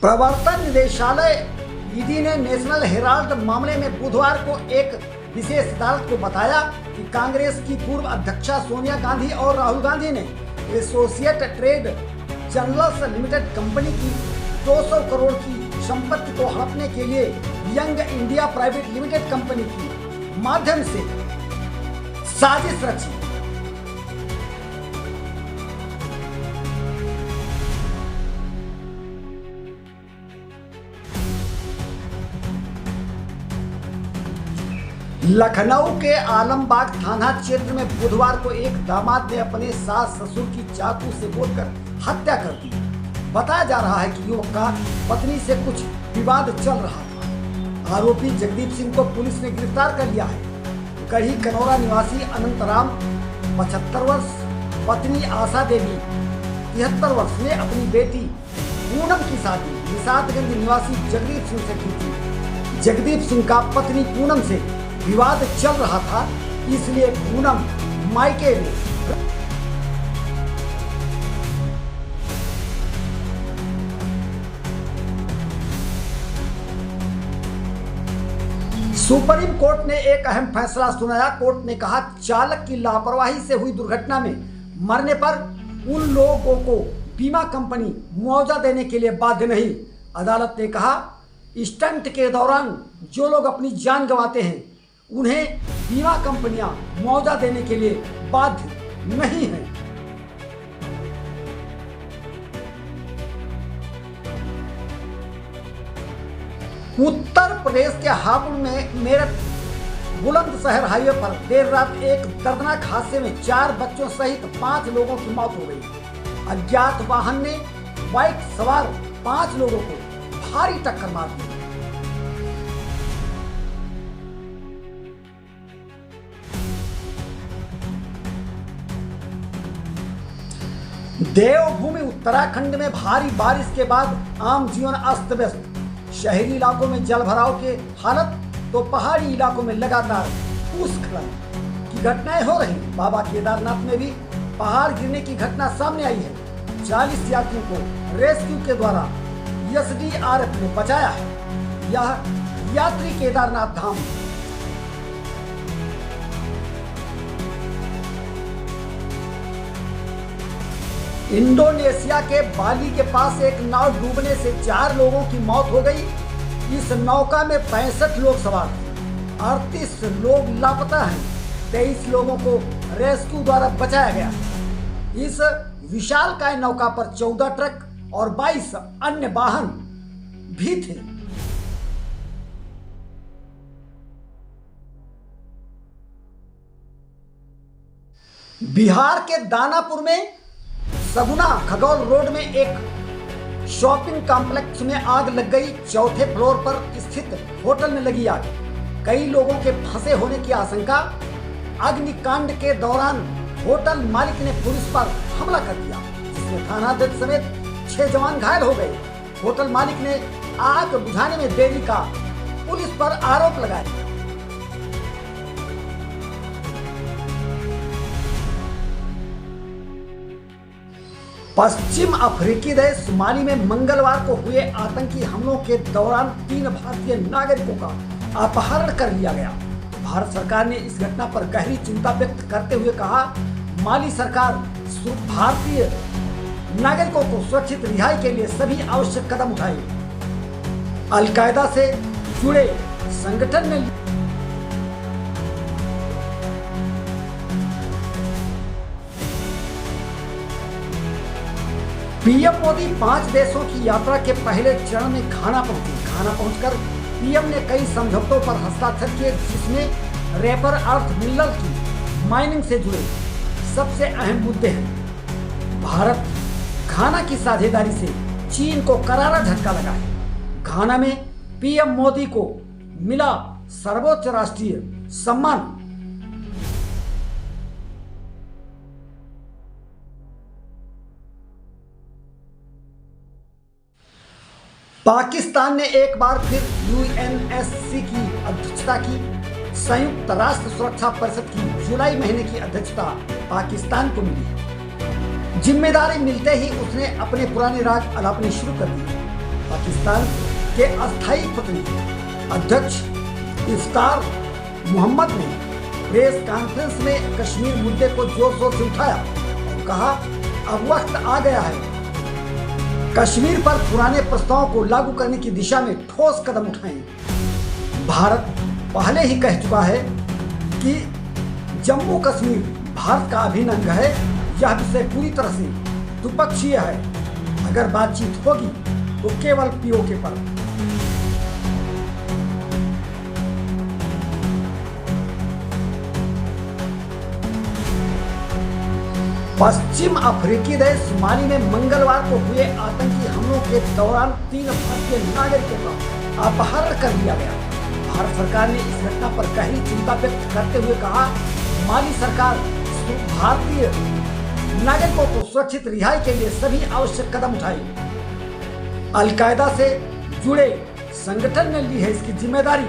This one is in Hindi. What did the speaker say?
प्रवर्तन निदेशालय ईडी ने नेशनल हेराल्ड मामले में बुधवार को एक विशेष अदालत को बताया कि कांग्रेस की पूर्व अध्यक्षा सोनिया गांधी और राहुल गांधी ने associate trade journals limited company की 200 करोड़ की संपत्ति को हड़पने के लिए young India private limited company के माध्यम से साजिश रची। लखनऊ के आलमबाग थाना क्षेत्र में बुधवार को एक दामाद ने अपने सास ससुर की चाकू से गोदकर हत्या कर दी। बताया जा रहा है कि युवक का पत्नी से कुछ विवाद चल रहा था। आरोपी जगदीप सिंह को पुलिस ने गिरफ्तार कर लिया है। गढ़ी कनौरा निवासी अनंतराम 75 वर्ष, पत्नी आशा देवी 73 वर्ष ने अपनी बेटी पूनम की शादी निषादगंज निवासी जगदीप सिंह से की थी। जगदीप सिंह का पत्नी पूनम से विवाद चल रहा था, इसलिए पूनम मायके में सुप्रीम कोर्ट ने एक अहम फैसला सुनाया। कोर्ट ने कहा, चालक की लापरवाही से हुई दुर्घटना में मरने पर उन लोगों को बीमा कंपनी मुआवजा देने के लिए बाध्य नहीं। अदालत ने कहा, स्टंट के दौरान जो लोग अपनी जान गंवाते हैं उन्हें बीमा कंपनियां मुआवजा देने के लिए बाध्य नहीं हैं। उत्तर प्रदेश के हापुड़ में मेरठ बुलंदशहर हाईवे पर देर रात एक दर्दनाक हादसे में 4 बच्चों सहित 5 लोगों की मौत हो गई। अज्ञात वाहन ने बाइक सवार 5 लोगों को भारी टक्कर मार दी। देवभूमि उत्तराखंड में भारी बारिश के बाद आम जीवन अस्त व्यस्त। शहरी इलाकों में जल भराव के हालत तो पहाड़ी इलाकों में लगातार भूस्खलन की घटनाएं हो रही। बाबा केदारनाथ में भी पहाड़ गिरने की घटना सामने आई है। 40 यात्रियों को रेस्क्यू के द्वारा एसडीआरएफ ने बचाया है। यह यात्री केदारनाथ धाम इंडोनेशिया के बाली के पास एक नाव डूबने से 4 लोगों की मौत हो गई। इस नौका में 65 लोग सवार थे। 38 लोग लापता हैं। 23 लोगों को रेस्क्यू द्वारा बचाया गया। इस विशालकाय नौका पर 14 ट्रक और 22 अन्य वाहन भी थे। बिहार के दानापुर में सगुना खगौल रोड में एक शॉपिंग कॉम्प्लेक्स में आग लग गई। 4थे फ्लोर पर स्थित होटल में लगी आग। कई लोगों के फंसे होने की आशंका। अग्निकांड के दौरान होटल मालिक ने पुलिस पर हमला कर दिया, जिसमें थानाध्यक्ष समेत 6 जवान घायल हो गए। होटल मालिक ने आग बुझाने में देरी का पुलिस पर आरोप लगाया। पश्चिम अफ्रीकी देश सोमाली में मंगलवार को हुए आतंकी हमलों के दौरान 3 भारतीय नागरिकों का अपहरण कर लिया गया। भारत सरकार ने इस घटना पर गहरी चिंता व्यक्त करते हुए कहा, माली सरकार भारतीय नागरिकों को सुरक्षित रिहाई के लिए सभी आवश्यक कदम उठाएगी। अल-कायदा से जुड़े संगठन ने पीएम मोदी 5 देशों की यात्रा के पहले चरण में घाना पहुंचे। घाना पहुंचकर पीएम ने कई समझौतों पर हस्ताक्षर किए, जिसमें रेपर अर्थ मिनरल की माइनिंग से जुड़े सबसे अहम मुद्दे हैं। भारत घाना की साझेदारी से चीन को करारा झटका लगा है। घाना में पीएम मोदी को मिला सर्वोच्च राष्ट्रीय सम्मान। पाकिस्तान ने एक बार फिर यूएनएससी की अध्यक्षता की। संयुक्त राष्ट्र सुरक्षा परिषद की जुलाई महीने की अध्यक्षता पाकिस्तान को मिली। जिम्मेदारी मिलते ही उसने अपने पुराने राग अलापने शुरू कर दिए। पाकिस्तान के अस्थायी प्रतिनिधि अध्यक्ष इफ्तार मोहम्मद ने प्रेस कॉन्फ्रेंस में कश्मीर मुद्दे को जोर शोर से उठाया और कहा, अब वक्त आ गया है कश्मीर पर पुराने प्रस्तावों को लागू करने की दिशा में ठोस कदम उठाएं। भारत पहले ही कह चुका है कि जम्मू कश्मीर भारत का अभिन्न अंग है। यह विषय पूरी तरह से द्विपक्षीय है। अगर बातचीत होगी तो केवल पीओके पर। पश्चिम अफ्रीकी देश सोमाली में मंगलवार को हुए आतंकी हमलों के दौरान 3 भारतीय नागरिकों का अपहरण कर लिया गया। भारत सरकार ने इस घटना पर गहरी चिंता व्यक्त करते हुए कहा, माली सरकार भारतीय नागरिकों को सुरक्षित रिहाई के लिए सभी आवश्यक कदम उठाए। अलकायदा से जुड़े संगठन ने ली है इसकी जिम्मेदारी।